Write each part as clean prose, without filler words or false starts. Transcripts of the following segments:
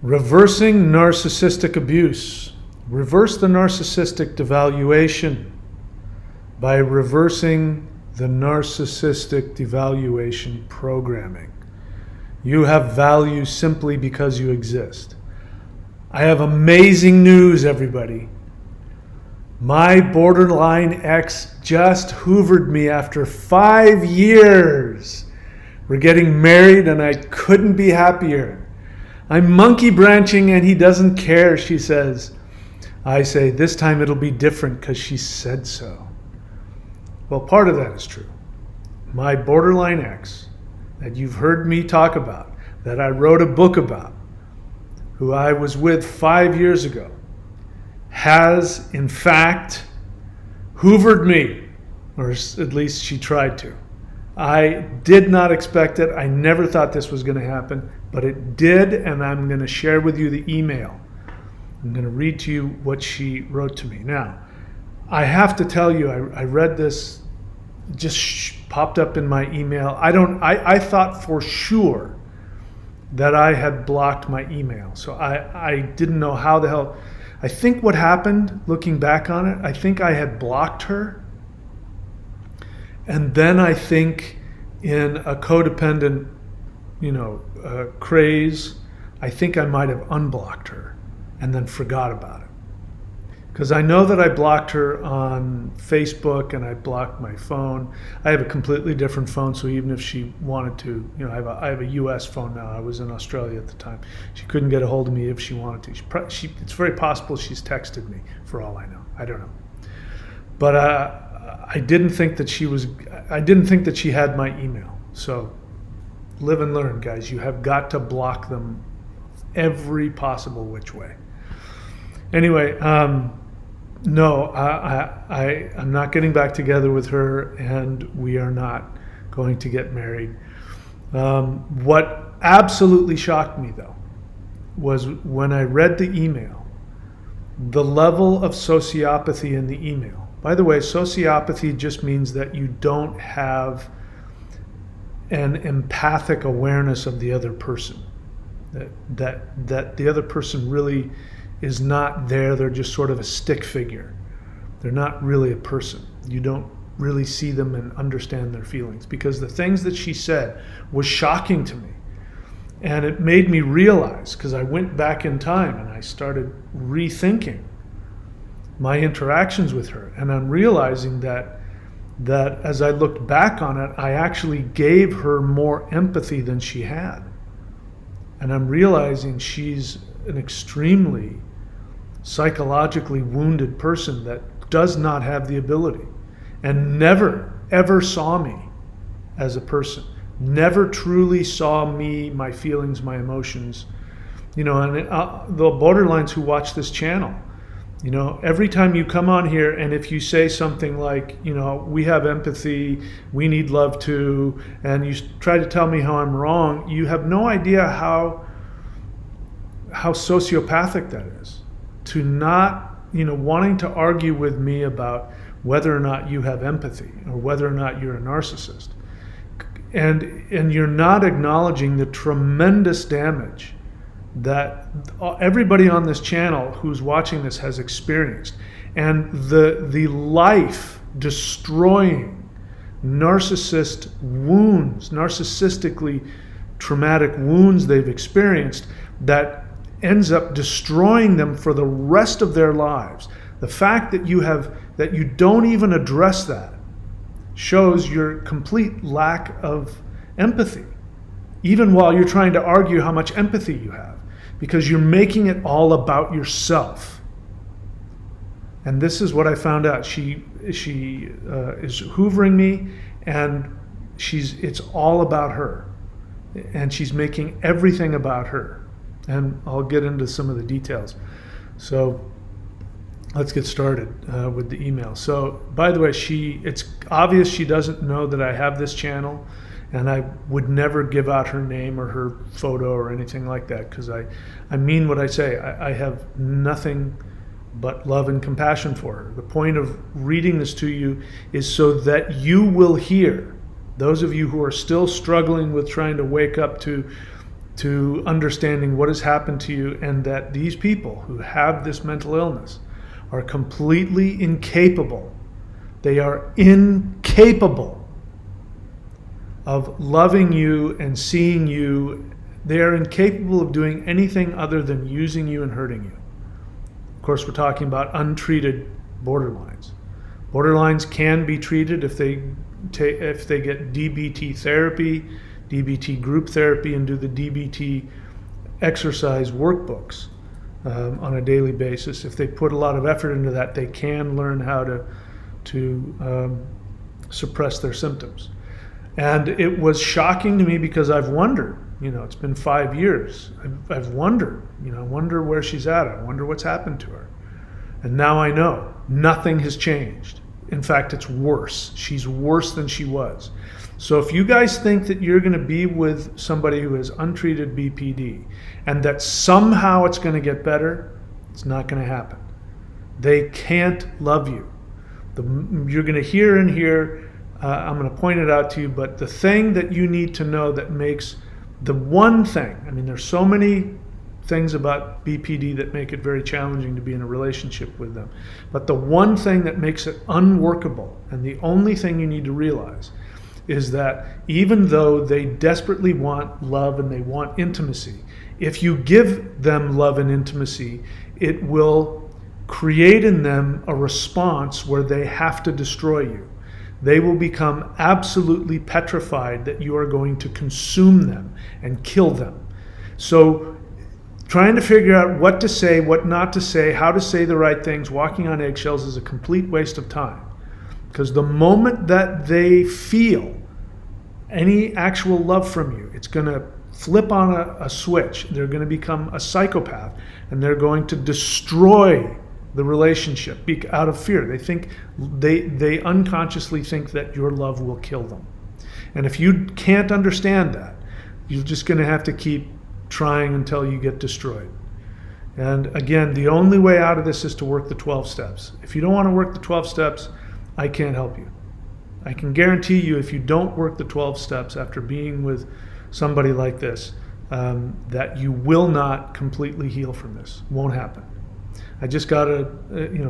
Reversing narcissistic abuse. Reverse the narcissistic devaluation by reversing the narcissistic devaluation programming. You have value simply because you exist. I have amazing news, everybody. My borderline ex just hoovered me after 5 years. We're getting married and I couldn't be happier. I'm monkey branching and he doesn't care, she says. I say, this time it'll be different because she said so. Well, part of that is true. My borderline ex that you've heard me talk about, that I wrote a book about, who I was with 5 years ago, has in fact hoovered me, or at least she tried to. I did not expect it. I never thought this was going to happen, but it did, and I'm going to share with you the email. I'm going to read to you what she wrote to me. Now, I have to tell you, I read this, just popped up in my email. I thought for sure that I had blocked my email. So I didn't know how the hell. I think what happened, looking back on it, I think I had blocked her. And then I think in a codependent, craze, I think I might have unblocked her and then forgot about it. Because I know that I blocked her on Facebook and I blocked my phone. I have a completely different phone, so even if she wanted to, I have a US phone now. I was in Australia at the time. She couldn't get a hold of me if she wanted to. It's very possible she's texted me, for all I know. I don't know. But I didn't think that she had my email. So live and learn, guys. You have got to block them every possible which way. Anyway, no, I'm not getting back together with her, and we are not going to get married. What absolutely shocked me, though, was when I read the email, the level of sociopathy in the email. By the way, sociopathy just means that you don't have an empathic awareness of the other person. That the other person really is not there. They're just sort of a stick figure. They're not really a person. You don't really see them and understand their feelings, because the things that she said was shocking to me. And it made me realize, because I went back in time and I started rethinking my interactions with her, and I'm realizing that as I looked back on it, I actually gave her more empathy than she had. And I'm realizing she's an extremely psychologically wounded person that does not have the ability, and never, ever saw me as a person, never truly saw me, my feelings, my emotions. And the borderlines who watch this channel, every time you come on here and if you say something like, we have empathy, we need love too, and you try to tell me how I'm wrong, you have no idea how sociopathic that is. To not, wanting to argue with me about whether or not you have empathy or whether or not you're a narcissist. And you're not acknowledging the tremendous damage that everybody on this channel who's watching this has experienced, and the life destroying narcissistically traumatic wounds they've experienced that ends up destroying them for the rest of their lives. The fact that you don't even address that shows your complete lack of empathy, even while you're trying to argue how much empathy you have, because you're making it all about yourself. And this is what I found out. She is hoovering me, and it's all about her, and she's making everything about her. And I'll get into some of the details. So let's get started with the email. So, by the way, it's obvious she doesn't know that I have this channel, and I would never give out her name or her photo or anything like that, because I mean what I say. I have nothing but love and compassion for her. The point of reading this to you is so that you will hear, those of you who are still struggling with trying to wake up to to understanding what has happened to you, and that these people who have this mental illness are completely incapable. They are incapable of loving you and seeing you. They are incapable of doing anything other than using you and hurting you. Of course, we're talking about untreated borderlines. Borderlines can be treated if they get DBT therapy, DBT group therapy, and do the DBT exercise workbooks on a daily basis. If they put a lot of effort into that, they can learn how to suppress their symptoms. And it was shocking to me because I've wondered, it's been 5 years. I've wondered, I wonder where she's at. I wonder what's happened to her. And now I know nothing has changed. In fact, it's worse. She's worse than she was. So if you guys think that you're going to be with somebody who has untreated BPD and that somehow it's going to get better, it's not going to happen. They can't love you. You're going to hear and hear, I'm going to point it out to you, but the thing that you need to know that makes the one thing, there's so many things about BPD that make it very challenging to be in a relationship with them, but the one thing that makes it unworkable, and the only thing you need to realize, is that even though they desperately want love and they want intimacy, if you give them love and intimacy, it will create in them a response where they have to destroy you. They will become absolutely petrified that you are going to consume them and kill them. So trying to figure out what to say, what not to say, how to say the right things, walking on eggshells is a complete waste of time. Because the moment that they feel any actual love from you, it's going to flip on a switch. They're going to become a psychopath, and they're going to destroy the relationship out of fear. They think they unconsciously think that your love will kill them. And if you can't understand that, you're just going to have to keep trying until you get destroyed. And again, the only way out of this is to work the 12 steps. If you don't want to work the 12 steps, I can't help you. I can guarantee you, if you don't work the 12 steps after being with somebody like this, that you will not completely heal from this. Won't happen. I just got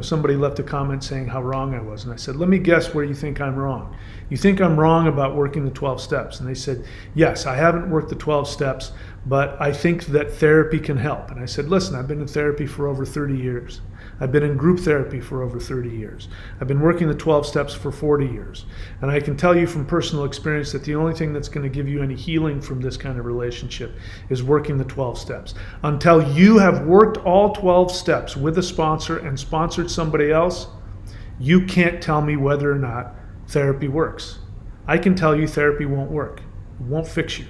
somebody left a comment saying how wrong I was. And I said, let me guess where you think I'm wrong. You think I'm wrong about working the 12 steps. And they said, yes, I haven't worked the 12 steps, but I think that therapy can help. And I said, listen, I've been in therapy for over 30 years. I've been in group therapy for over 30 years. I've been working the 12 steps for 40 years. And I can tell you from personal experience that the only thing that's going to give you any healing from this kind of relationship is working the 12 steps. Until you have worked all 12 steps with a sponsor and sponsored somebody else, you can't tell me whether or not therapy works. I can tell you therapy won't work. It won't fix you.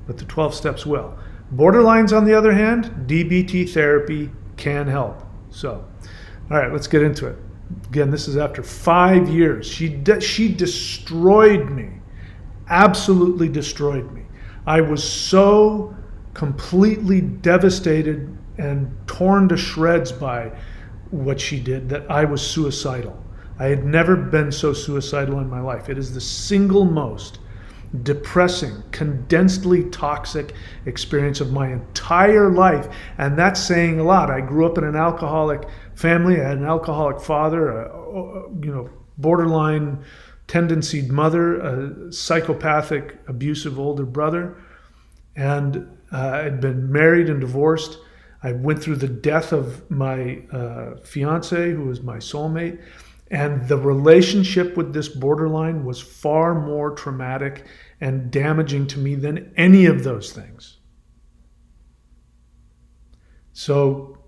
But the 12 steps will. Borderlines, on the other hand, DBT therapy can help. So, all right, let's get into it. Again, this is after 5 years. She destroyed me, absolutely destroyed me. I was so completely devastated and torn to shreds by what she did that I was suicidal. I had never been so suicidal in my life. It is the single most depressing, condensedly toxic experience of my entire life, and that's saying a lot. I grew up in an alcoholic family. I had an alcoholic father, a borderline tendencied mother, a psychopathic, abusive older brother, and I'd been married and divorced. I went through the death of my fiance, who was my soulmate. And the relationship with this borderline was far more traumatic and damaging to me than any of those things. So,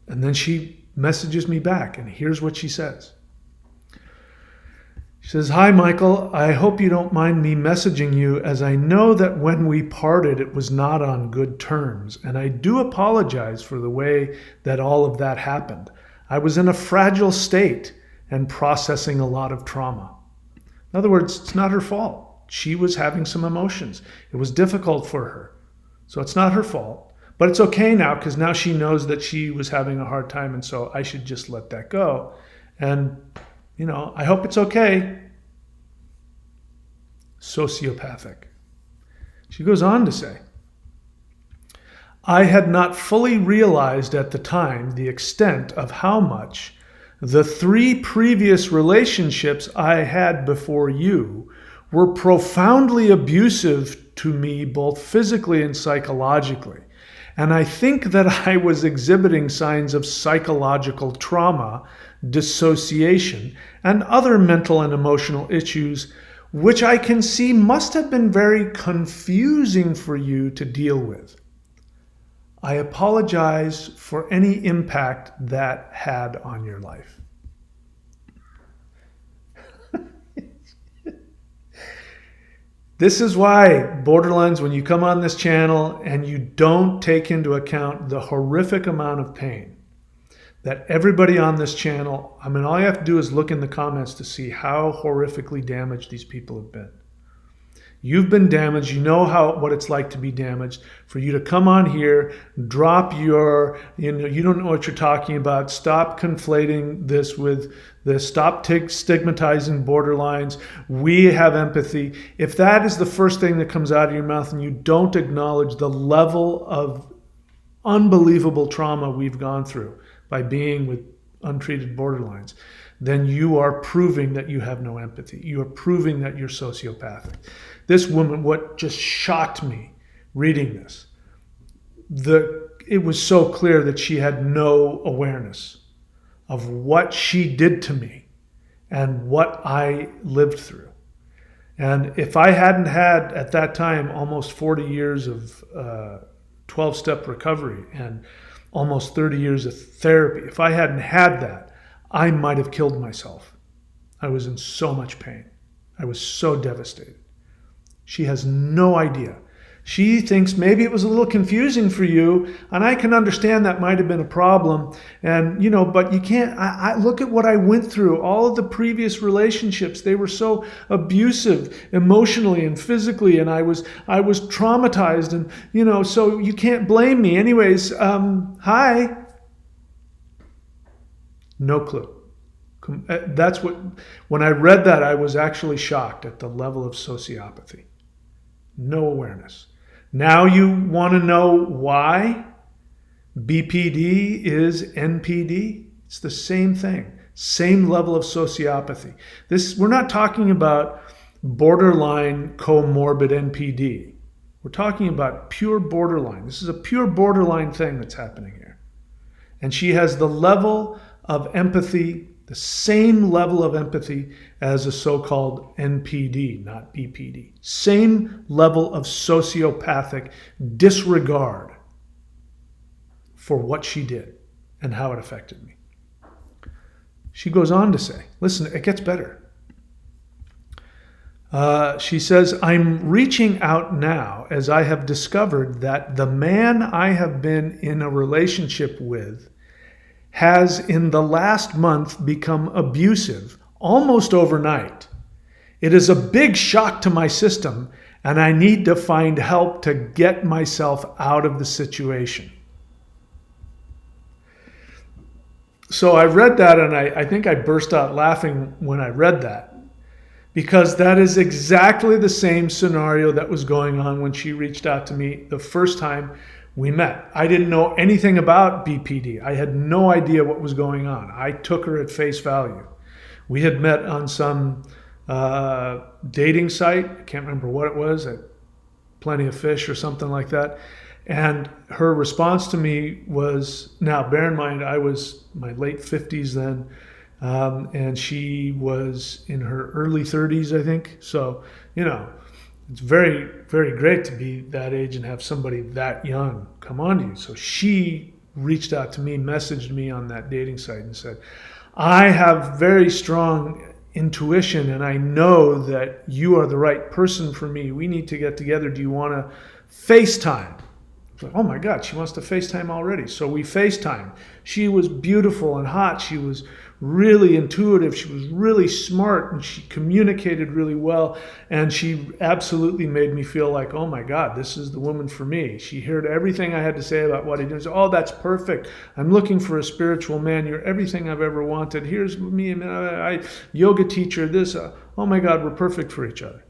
and then she messages me back, and here's what she says. She says, "Hi, Michael. I hope you don't mind me messaging you, as I know that when we parted, it was not on good terms, and I do apologize for the way that all of that happened. I was in a fragile state and processing a lot of trauma." In other words, it's not her fault. She was having some emotions. It was difficult for her. So it's not her fault. But it's okay now, because now she knows that she was having a hard time, and so I should just let that go. And, I hope it's okay. Sociopathic. She goes on to say, I had not fully realized at the time the extent of how much the 3 previous relationships I had before you were profoundly abusive to me, both physically and psychologically. And I think that I was exhibiting signs of psychological trauma, dissociation, and other mental and emotional issues, which I can see must have been very confusing for you to deal with. I apologize for any impact that had on your life. This is why, borderlines, when you come on this channel and you don't take into account the horrific amount of pain that everybody on this channel, I mean, all you have to do is look in the comments to see how horrifically damaged these people have been. You've been damaged. You know what it's like to be damaged. For you to come on here, drop your, you don't know what you're talking about. Stop conflating this with this. Stop stigmatizing borderlines. We have empathy. If that is the first thing that comes out of your mouth and you don't acknowledge the level of unbelievable trauma we've gone through by being with untreated borderlines, then you are proving that you have no empathy. You are proving that you're sociopathic. This woman, what just shocked me reading this, it was so clear that she had no awareness of what she did to me and what I lived through. And if I hadn't had, at that time, almost 40 years of 12-step recovery and almost 30 years of therapy, if I hadn't had that, I might have killed myself. I was in so much pain. I was so devastated. She has no idea. She thinks maybe it was a little confusing for you, and I can understand that might have been a problem. And, but you can't, I look at what I went through. All of the previous relationships, they were so abusive emotionally and physically, and I was traumatized, and, so you can't blame me. Anyways, hi. No clue. That's when I read that, I was actually shocked at the level of sociopathy. No awareness. Now you want to know why BPD is NPD? It's the same thing. Same level of sociopathy. We're not talking about borderline comorbid NPD. We're talking about pure borderline. This is a pure borderline thing that's happening here. And she has the level of empathy, the same level of empathy as a so-called NPD, not BPD. Same level of sociopathic disregard for what she did and how it affected me. She goes on to say, listen, it gets better. She says, I'm reaching out now as I have discovered that the man I have been in a relationship with has in the last month become abusive almost overnight. It is a big shock to my system, and I need to find help to get myself out of the situation. So I read that, and I think I burst out laughing when I read that, because that is exactly the same scenario that was going on when she reached out to me the first time we met. I didn't know anything about BPD. I had no idea what was going on. I took her at face value. We had met on some dating site. I can't remember what it was, at Plenty of Fish or something like that. And her response to me was, now bear in mind, I was my late 50s then, and she was in her early 30s, I think. So, it's very, very great to be that age and have somebody that young come on to you. So she reached out to me, messaged me on that dating site and said, I have very strong intuition and I know that you are the right person for me. We need to get together. Do you want to FaceTime? I was like, oh my God, she wants to FaceTime already. So we FaceTime. She was beautiful and hot. She was really intuitive. She was really smart and she communicated really well. And she absolutely made me feel like, oh my God, this is the woman for me. She heard everything I had to say about what I did. Oh, that's perfect. I'm looking for a spiritual man. You're everything I've ever wanted. Here's me, I yoga teacher, this. Oh my God, we're perfect for each other.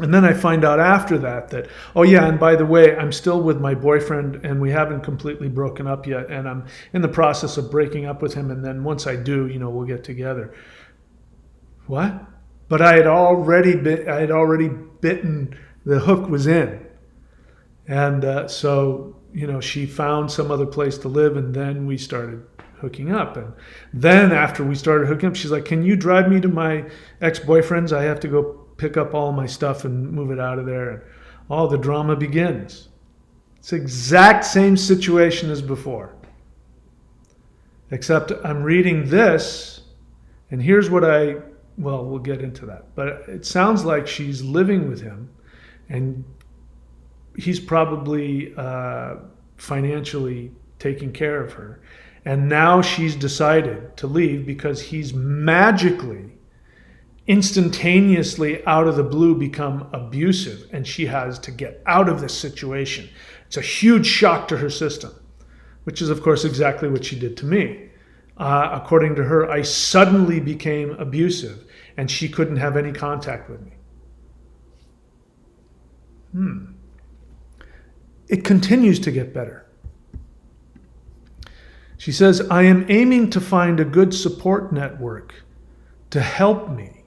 And then I find out after that, oh yeah, and by the way, I'm still with my boyfriend and we haven't completely broken up yet. And I'm in the process of breaking up with him. And then once I do, we'll get together. What? But I had already bitten, the hook was in. And so, she found some other place to live and then we started hooking up. And then after we started hooking up, she's like, can you drive me to my ex-boyfriend's? I have to go pick up all my stuff and move it out of there. And all the drama begins. It's the exact same situation as before. Except I'm reading this, and here's what we'll get into that. But it sounds like she's living with him, and he's probably financially taking care of her. And now she's decided to leave because he's magically, instantaneously out of the blue become abusive, and she has to get out of this situation. It's a huge shock to her system, which is of course exactly what she did to me. According to her, I suddenly became abusive and she couldn't have any contact with me. It continues to get better. She says, I am aiming to find a good support network to help me,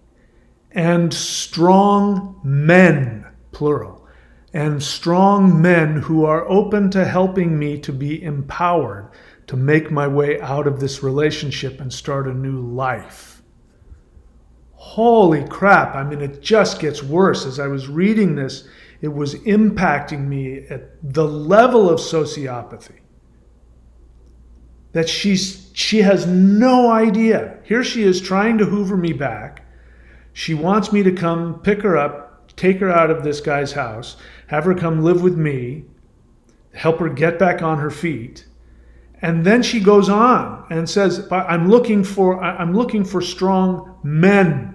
and strong men, plural, and strong men who are open to helping me to be empowered to make my way out of this relationship and start a new life. Holy crap. I mean, it just gets worse. As I was reading this, it was impacting me at the level of sociopathy that she has no idea. Here she is trying to hoover me back. She wants me to come pick her up, take her out of this guy's house, have her come live with me, help her get back on her feet. And then she goes on and says, I'm looking for strong men.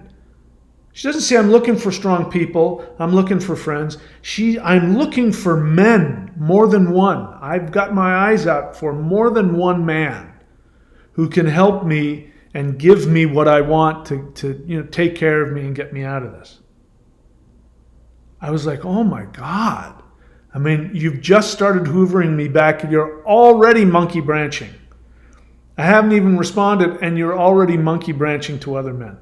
She doesn't say I'm looking for strong people, I'm looking for friends. I'm looking for men, more than one. I've got my eyes out for more than one man who can help me and give me what I want to take care of me and get me out of this. I was like, oh my God. I mean, you've just started hoovering me back and you're already monkey branching. I haven't even responded and you're already monkey branching to other men.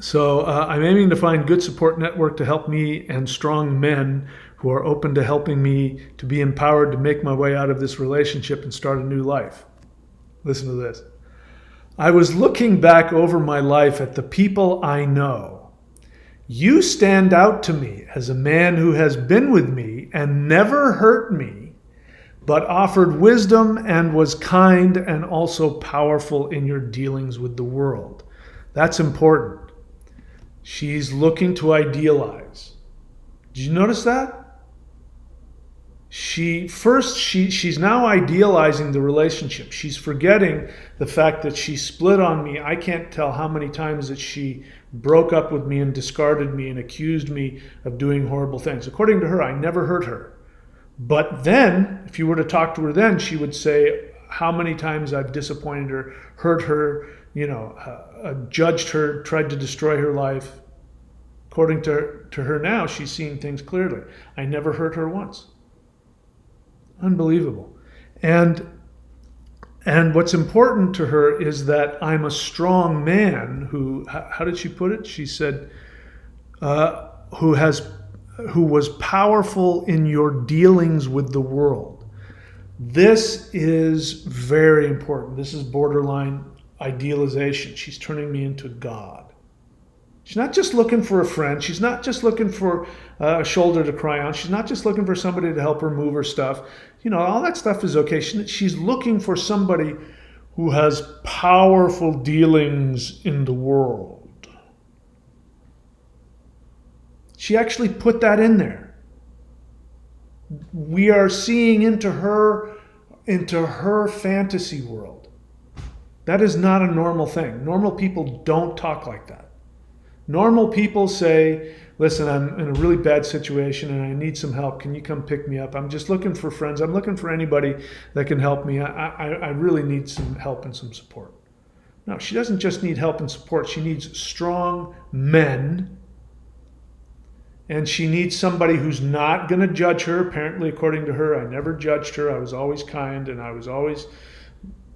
So I'm aiming to find good support network to help me and strong men who are open to helping me to be empowered to make my way out of this relationship and start a new life. Listen to this. I was looking back over my life at the people I know. You stand out to me as a man who has been with me and never hurt me, but offered wisdom and was kind and also powerful in your dealings with the world. That's important. She's looking to idealize. Did you notice that? She's now idealizing the relationship. She's forgetting the fact that she split on me. I can't tell how many times that she broke up with me and discarded me and accused me of doing horrible things. According to her, I never hurt her. But then, if you were to talk to her then, she would say how many times I've disappointed her, hurt her, judged her, tried to destroy her life. According to her now, she's seeing things clearly. I never hurt her once. Unbelievable. And what's important to her is that I'm a strong man who, how did she put it? She said, who was powerful in your dealings with the world. This is very important. This is borderline idealization. She's turning me into God. She's not just looking for a friend. She's not just looking for a shoulder to cry on. She's not just looking for somebody to help her move her stuff. All that stuff is okay. She's looking for somebody who has powerful dealings in the world. She actually put that in there. We are seeing into her fantasy world. That is not a normal thing. Normal people don't talk like that. Normal people say, listen, I'm in a really bad situation and I need some help. Can you come pick me up? I'm just looking for friends. I'm looking for anybody that can help me. I really need some help and some support. No, she doesn't just need help and support. She needs strong men. And she needs somebody who's not going to judge her. Apparently, according to her, I never judged her. I was always kind and I was always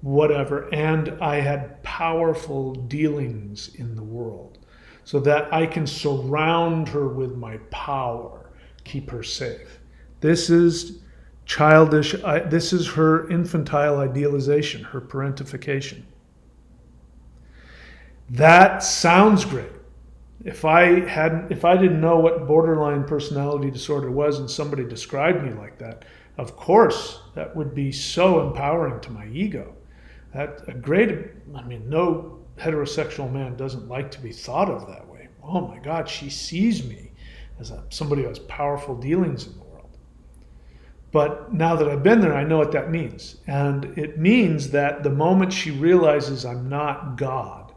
whatever. And I had powerful dealings in the world so that I can surround her with my power, keep her safe. This is childish. This is her infantile idealization, her parentification. That sounds great. If I didn't know what borderline personality disorder was and somebody described me like that, of course, that would be so empowering to my ego. No heterosexual man doesn't like to be thought of that way. Oh my God, she sees me as somebody who has powerful dealings in the world. But now that I've been there, I know what that means. And it means that the moment she realizes I'm not God,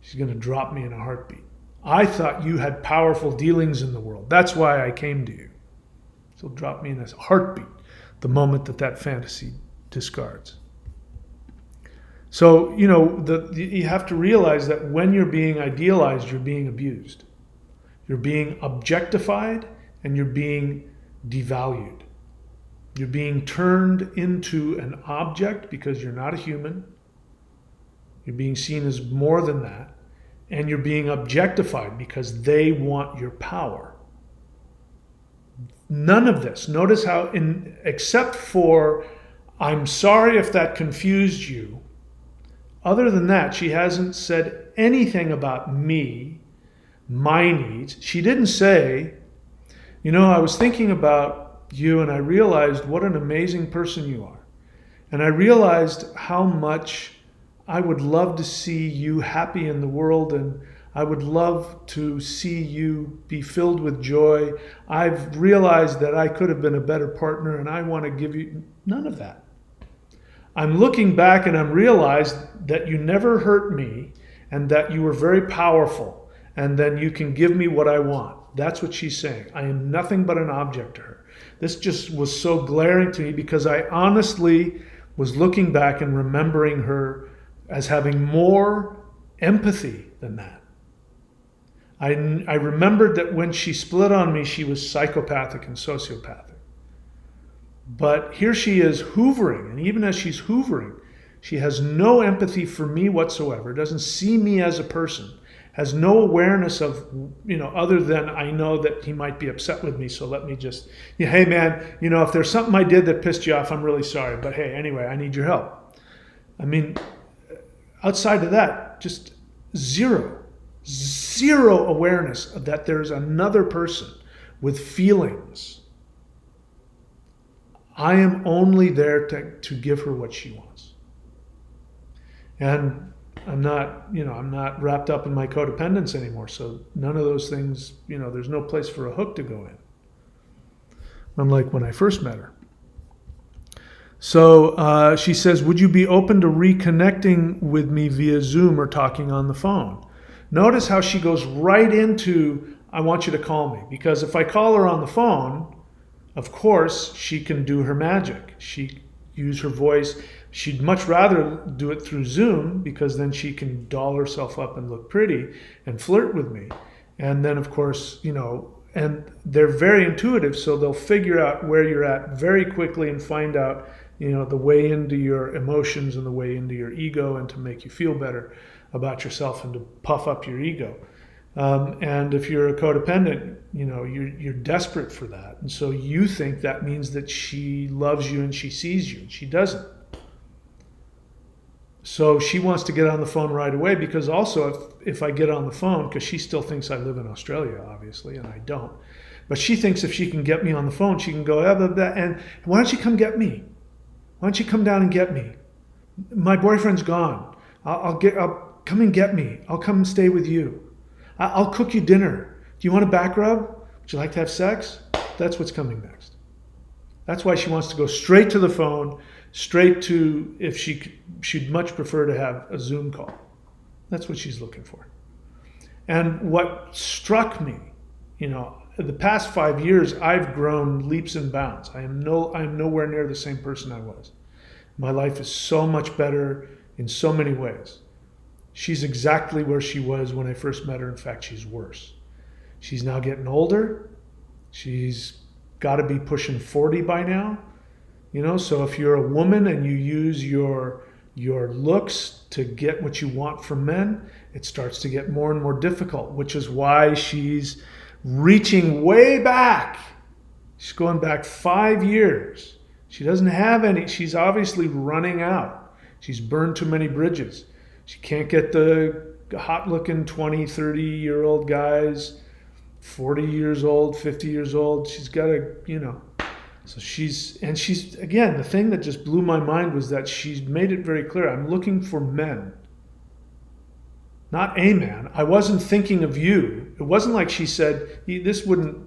she's going to drop me in a heartbeat. I thought you had powerful dealings in the world. That's why I came to you. So drop me in a heartbeat the moment that fantasy discards. So, you have to realize that when you're being idealized, you're being abused. You're being objectified and you're being devalued. You're being turned into an object because you're not a human. You're being seen as more than that. And you're being objectified because they want your power. None of this. Notice how, except for, I'm sorry if that confused you. Other than that, she hasn't said anything about me, my needs. She didn't say, I was thinking about you and I realized what an amazing person you are. And I realized how much I would love to see you happy in the world, and I would love to see you be filled with joy. I've realized that I could have been a better partner, and I want to give you none of that. I'm looking back and I'm realized that you never hurt me and that you were very powerful, and then you can give me what I want. That's what she's saying. I am nothing but an object to her. This just was so glaring to me because I honestly was looking back and remembering her as having more empathy than that. I remembered that when she split on me, she was psychopathic and sociopathic. But here she is hoovering, and even as she's hoovering, she has no empathy for me whatsoever, doesn't see me as a person, has no awareness of, other than I know that he might be upset with me, so let me just, hey man, if there's something I did that pissed you off, I'm really sorry, but hey, anyway, I need your help. Outside of that, just zero awareness of that there's another person with feelings. I am only there to give her what she wants. And I'm not wrapped up in my codependence anymore. So none of those things, there's no place for a hook to go in. Unlike when I first met her. So she says, would you be open to reconnecting with me via Zoom or talking on the phone? Notice how she goes right into, I want you to call me. Because if I call her on the phone, of course, she can do her magic. She use her voice. She'd much rather do it through Zoom because then she can doll herself up and look pretty and flirt with me. And then, of course, and they're very intuitive, so they'll figure out where you're at very quickly and find out the way into your emotions and the way into your ego and to make you feel better about yourself and to puff up your ego. And if you're a codependent, you're desperate for that. And so you think that means that she loves you and she sees you. She doesn't. So she wants to get on the phone right away because also if I get on the phone, because she still thinks I live in Australia, obviously, and I don't. But she thinks if she can get me on the phone, she can go, and why don't you come get me? Why don't you come down and get me? My boyfriend's gone. I'll come and get me. I'll come and stay with you. I'll cook you dinner. Do you want a back rub? Would you like to have sex? That's what's coming next. That's why she wants to go straight to the phone, straight to, if she'd much prefer to have a Zoom call. That's what she's looking for. And what struck me, in the past 5 years, I've grown leaps and bounds. I'm nowhere near the same person I was. My life is so much better in so many ways. She's exactly where she was when I first met her. In fact, she's worse. She's now getting older. She's got to be pushing 40 by now. So if you're a woman and you use your looks to get what you want from men, it starts to get more and more difficult, which is why she's reaching way back. She's going back 5 years. She doesn't have any. She's obviously running out. She's burned too many bridges. She can't get the hot-looking 20, 30-year-old guys, 40 years old, 50 years old. She's got to, So she's, again, the thing that just blew my mind was that she's made it very clear. I'm looking for men, not a man. I wasn't thinking of you. It wasn't like she said, this wouldn't,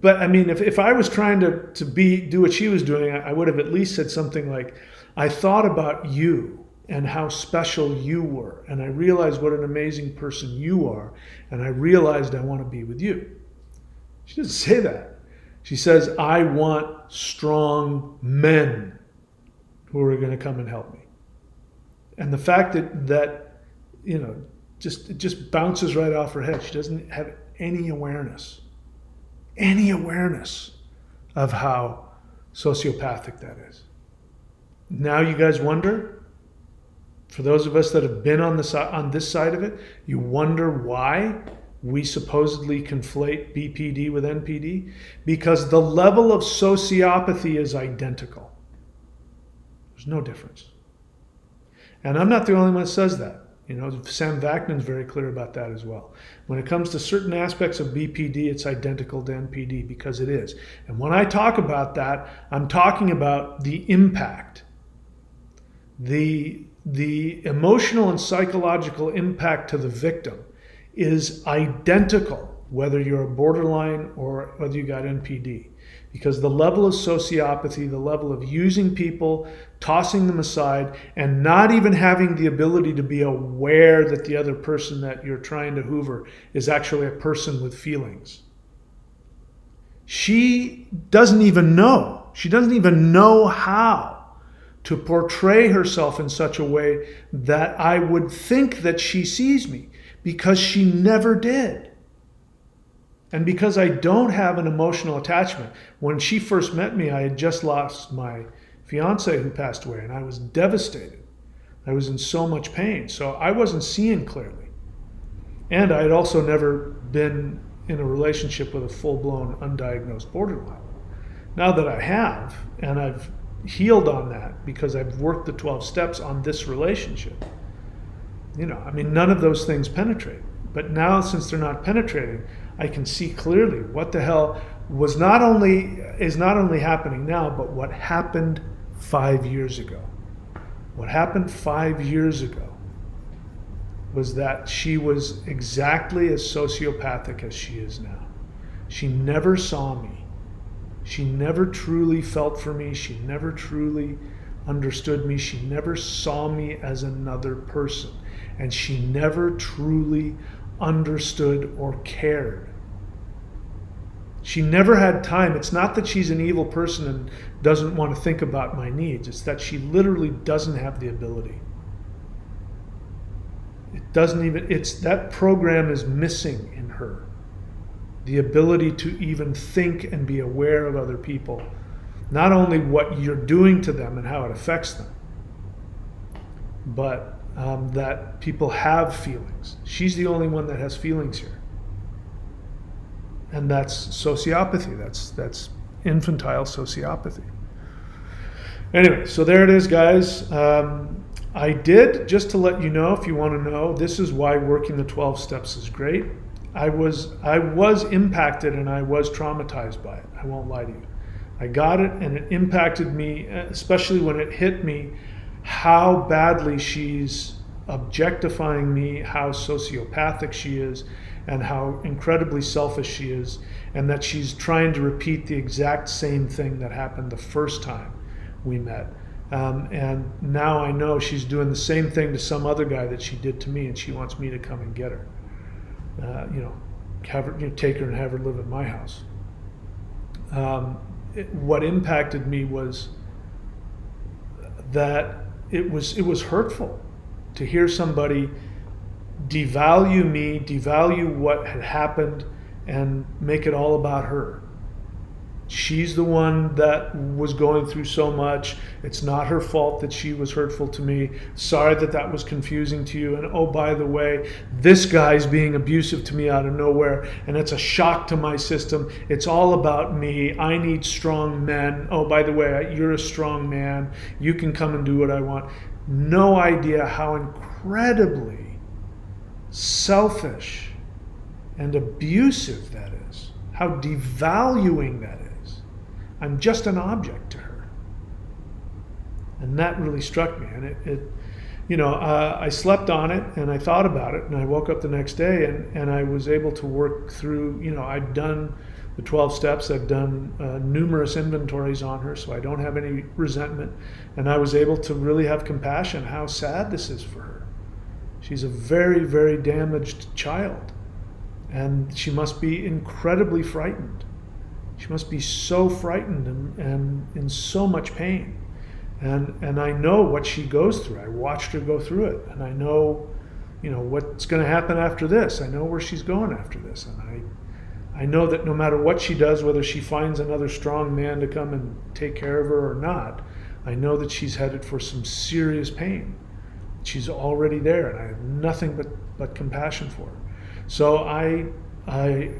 if I was trying to do what she was doing, I would have at least said something like, I thought about you and how special you were. And I realized what an amazing person you are. And I realized I want to be with you. She doesn't say that. She says, I want strong men who are going to come and help me. And the fact that it just bounces right off her head. She doesn't have any awareness of how sociopathic that is. Now you guys wonder, for those of us that have been on this side of it, you wonder why we supposedly conflate BPD with NPD? Because the level of sociopathy is identical. There's no difference. And I'm not the only one that says that. Sam Vaknin's very clear about that as well. When it comes to certain aspects of BPD, it's identical to NPD because it is. And when I talk about that, I'm talking about the impact. The emotional and psychological impact to the victim is identical, whether you're a borderline or whether you got NPD. Because the level of sociopathy, the level of using people, tossing them aside, and not even having the ability to be aware that the other person that you're trying to hoover is actually a person with feelings. She doesn't even know. She doesn't even know how to portray herself in such a way that I would think that she sees me, because she never did. And because I don't have an emotional attachment. When she first met me, I had just lost my fiance who passed away, and I was devastated. I was in so much pain, so I wasn't seeing clearly. And I had also never been in a relationship with a full-blown undiagnosed borderline. Now that I have, and I've healed on that because I've worked the 12 steps on this relationship, none of those things penetrate. But now, since they're not penetrating, I can see clearly what the hell is not only happening now, but what happened 5 years ago. What happened 5 years ago was that she was exactly as sociopathic as she is now. She never saw me. She never truly felt for me. She never truly understood me. She never saw me as another person. And she never truly understood or cared. She never had time. It's not that she's an evil person and doesn't want to think about my needs. It's that she literally doesn't have the ability. That program is missing in her. The ability to even think and be aware of other people. Not only what you're doing to them and how it affects them, but that people have feelings. She's the only one that has feelings here. And that's sociopathy. That's infantile sociopathy. Anyway, so there it is, guys. I did, just to let you know, if you want to know, this is why working the 12 steps is great. I was impacted and I was traumatized by it. I won't lie to you. I got it and it impacted me, especially when it hit me, how badly she's objectifying me, how sociopathic she is, and how incredibly selfish she is, and that she's trying to repeat the exact same thing that happened the first time we met. And now I know she's doing the same thing to some other guy that she did to me, and she wants me to come and get her. Take her and have her live at my house. What impacted me was that it was hurtful. to hear somebody devalue me, devalue what had happened, and make it all about her. She's the one that was going through so much. It's not her fault that she was hurtful to me. Sorry that that was confusing to you. And oh, by the way, this guy's being abusive to me out of nowhere, and it's a shock to my system. It's all about me. I need strong men. Oh, by the way, you're a strong man. You can come and do what I want. No idea how incredibly selfish and abusive that is. How devaluing that is. I'm just an object to her. And that really struck me. And I slept on it and I thought about it, and I woke up the next day and I was able to work through, I'd done the 12 steps, I've done numerous inventories on her, so I don't have any resentment. And I was able to really have compassion how sad this is for her. She's a very, very damaged child, and she must be incredibly frightened. She must be so frightened and in so much pain. And I know what she goes through. I watched her go through it, and I know, what's going to happen after this. I know where she's going after this, and I know that no matter what she does, whether she finds another strong man to come and take care of her or not, I know that she's headed for some serious pain. She's already there, and I have nothing but compassion for her. So I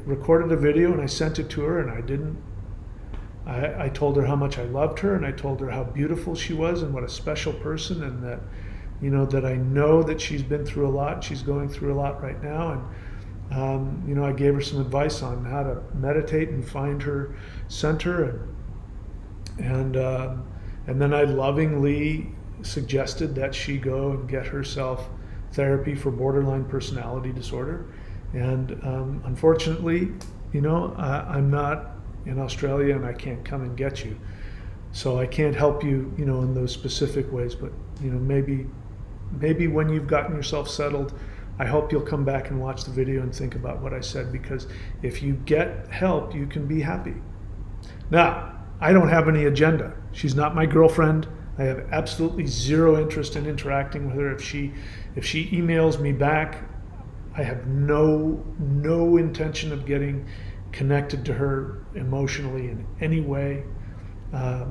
recorded a video and I sent it to her, and I told her how much I loved her, and I told her how beautiful she was and what a special person, and that, that I know that she's been through a lot. She's going through a lot right now. And, I gave her some advice on how to meditate and find her center. And then I lovingly suggested that she go and get herself therapy for borderline personality disorder. And unfortunately, I'm not in Australia and I can't come and get you. So I can't help you, in those specific ways. But, maybe when you've gotten yourself settled, I hope you'll come back and watch the video and think about what I said, because if you get help, you can be happy. Now, I don't have any agenda. She's not my girlfriend. I have absolutely zero interest in interacting with her. If she emails me back, I have no intention of getting connected to her emotionally in any way.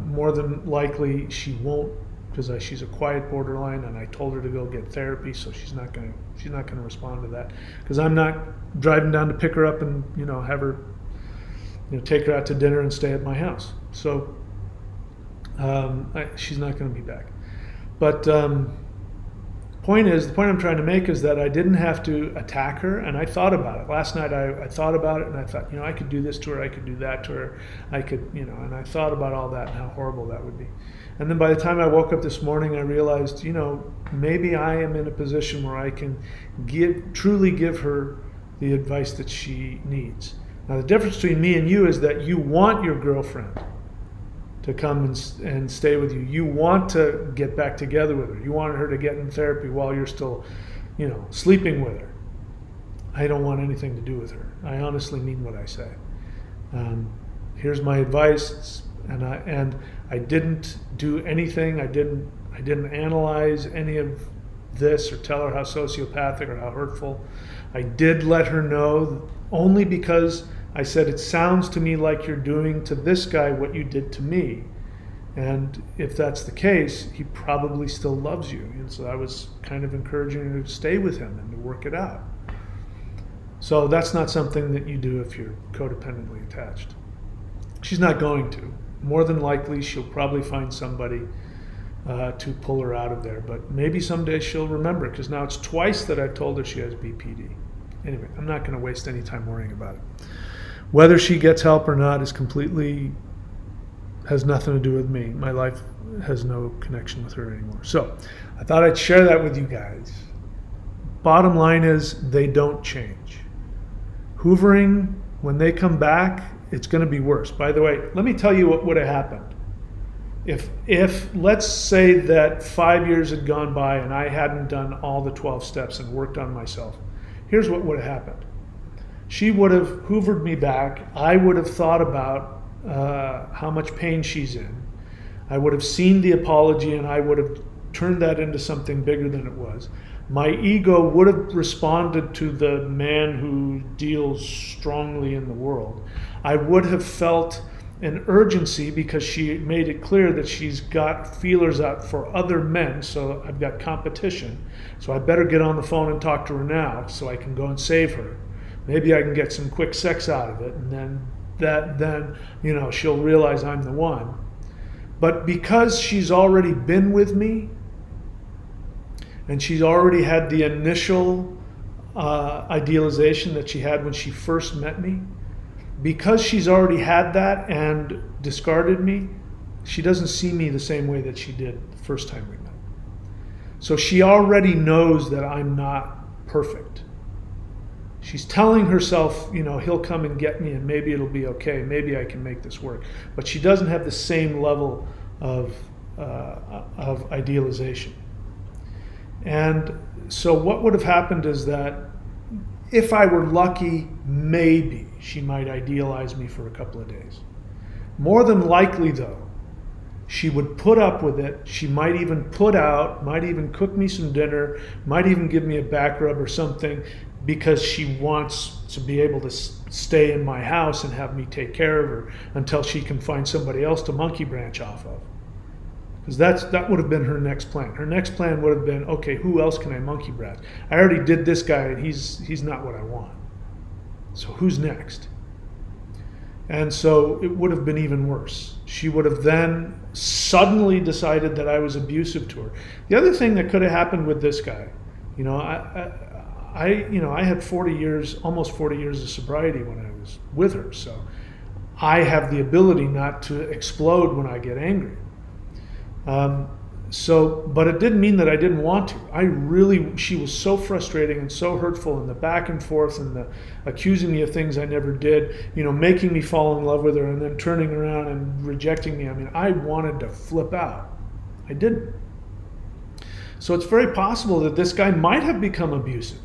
More than likely, she won't, because she's a quiet borderline, and I told her to go get therapy, so she's not going to respond to that. Because I'm not driving down to pick her up and have her take her out to dinner and stay at my house. So she's not going to be back. But the point I'm trying to make is that I didn't have to attack her, and I thought about it. Last night I thought about it, and I thought, I could do this to her, I could do that to her, I could, and I thought about all that and how horrible that would be. And then by the time I woke up this morning, I realized, maybe I am in a position where I can truly give her the advice that she needs. Now, the difference between me and you is that you want your girlfriend to come and stay with you. You want to get back together with her. You want her to get in therapy while you're still, sleeping with her. I don't want anything to do with her. I honestly mean what I say. Here's my advice, and I didn't do anything. I didn't analyze any of this or tell her how sociopathic or how hurtful. I did let her know, only because I said, it sounds to me like you're doing to this guy what you did to me. And if that's the case, he probably still loves you. And so I was kind of encouraging her to stay with him and to work it out. So that's not something that you do if you're codependently attached. She's not going to. More than likely, she'll probably find somebody to pull her out of there. But maybe someday she'll remember it, because now it's twice that I've told her she has BPD. Anyway, I'm not going to waste any time worrying about it. Whether she gets help or not has nothing to do with me. My life has no connection with her anymore. So I thought I'd share that with you guys. Bottom line is, they don't change. Hoovering, when they come back, it's going to be worse. By the way, let me tell you what would have happened. If let's say that 5 years had gone by and I hadn't done all the 12 steps and worked on myself, here's what would have happened. She would have hoovered me back. I would have thought about how much pain she's in. I would have seen the apology, and I would have turned that into something bigger than it was. My ego would have responded to the man who deals strongly in the world. I would have felt an urgency because she made it clear that she's got feelers out for other men, so I've got competition. So I better get on the phone and talk to her now so I can go and save her. Maybe I can get some quick sex out of it, and then she'll realize I'm the one. But because she's already been with me, and she's already had the initial idealization that she had when she first met me, because she's already had that and discarded me, she doesn't see me the same way that she did the first time we met. So she already knows that I'm not perfect. She's telling herself, he'll come and get me and maybe it'll be okay. Maybe I can make this work. But she doesn't have the same level of idealization. And so what would have happened is that if I were lucky, maybe she might idealize me for a couple of days. More than likely, though, she would put up with it. She might even put out, might even cook me some dinner, might even give me a back rub or something, because she wants to be able to stay in my house and have me take care of her until she can find somebody else to monkey branch off of. Because that would have been her next plan. Her next plan would have been, okay, who else can I monkey branch? I already did this guy and he's not what I want. So who's next? And so it would have been even worse. She would have then suddenly decided that I was abusive to her. The other thing that could have happened with this guy, I had 40 years, almost 40 years of sobriety when I was with her. So I have the ability not to explode when I get angry. But it didn't mean that I didn't want to. She was so frustrating and so hurtful, and the back and forth and the accusing me of things I never did, making me fall in love with her and then turning around and rejecting me. I mean, I wanted to flip out. I didn't. So it's very possible that this guy might have become abusive.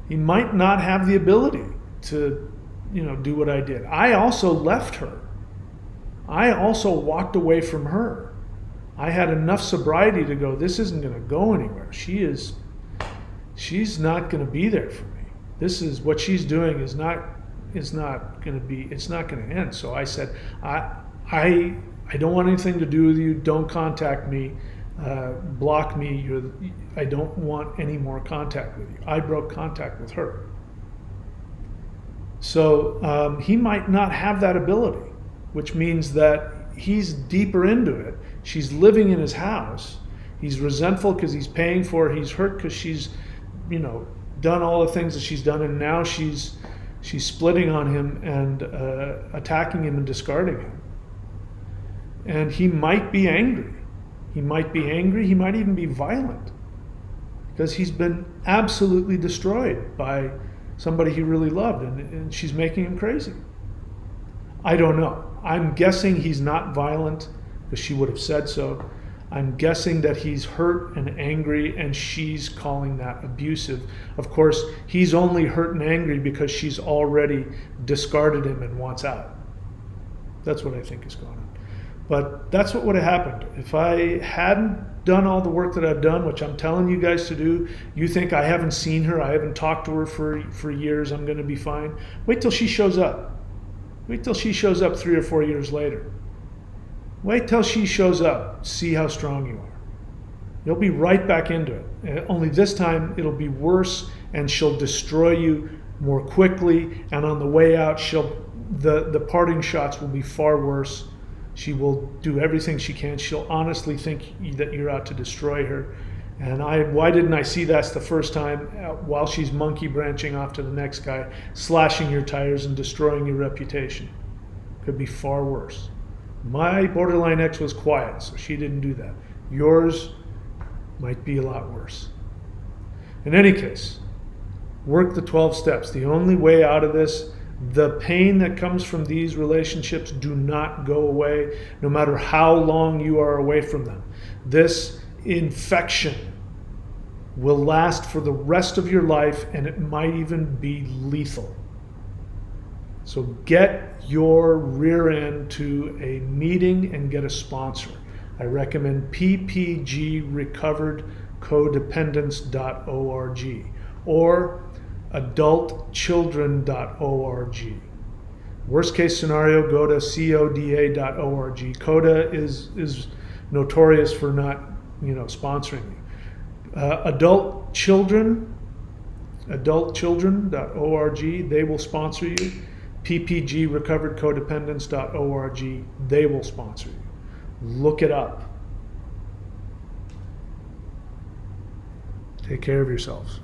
He might not have the ability to, do what I did. I also left her. I also walked away from her. I had enough sobriety to go, this isn't going to go anywhere. She's not going to be there for me. This is what she's doing is not going to end. So I said, I don't want anything to do with you. Don't contact me. Block me. I don't want any more contact with you. I broke contact with her. So he might not have that ability, which means that he's deeper into it. She's living in his house. He's resentful because he's paying for her. He's hurt because she's, done all the things that she's done, and now she's splitting on him and attacking him and discarding him. And he might be angry. He might be angry. He might even be violent because he's been absolutely destroyed by somebody he really loved, and she's making him crazy. I don't know. I'm guessing he's not violent because she would have said so. I'm guessing that he's hurt and angry, and she's calling that abusive. Of course, he's only hurt and angry because she's already discarded him and wants out. That's what I think is going on. But that's what would have happened. If I hadn't done all the work that I've done, which I'm telling you guys to do, you think I haven't seen her, I haven't talked to her for years, I'm going to be fine. Wait till she shows up. Wait till she shows up 3 or 4 years later. Wait till she shows up. See how strong you are. You'll be right back into it. Only this time it'll be worse, and she'll destroy you more quickly. And on the way out, the parting shots will be far worse. She will do everything she can. She'll honestly think that you're out to destroy her. And why didn't I see that's the first time while she's monkey branching off to the next guy, slashing your tires and destroying your reputation? Could be far worse. My borderline ex was quiet, so she didn't do that. Yours might be a lot worse. In any case, work the 12 steps. The only way out of this, the pain that comes from these relationships do not go away no matter how long you are away from them. This infection will last for the rest of your life, and it might even be lethal. So get your rear end to a meeting and get a sponsor. I recommend ppgrecoveredcodependence.org or adultchildren.org. Worst case scenario, go to coda.org. Coda is notorious for not, sponsoring me. Adultchildren.org, they will sponsor you. ppgrecoveredcodependence.org, they will sponsor you. Look it up. Take care of yourselves.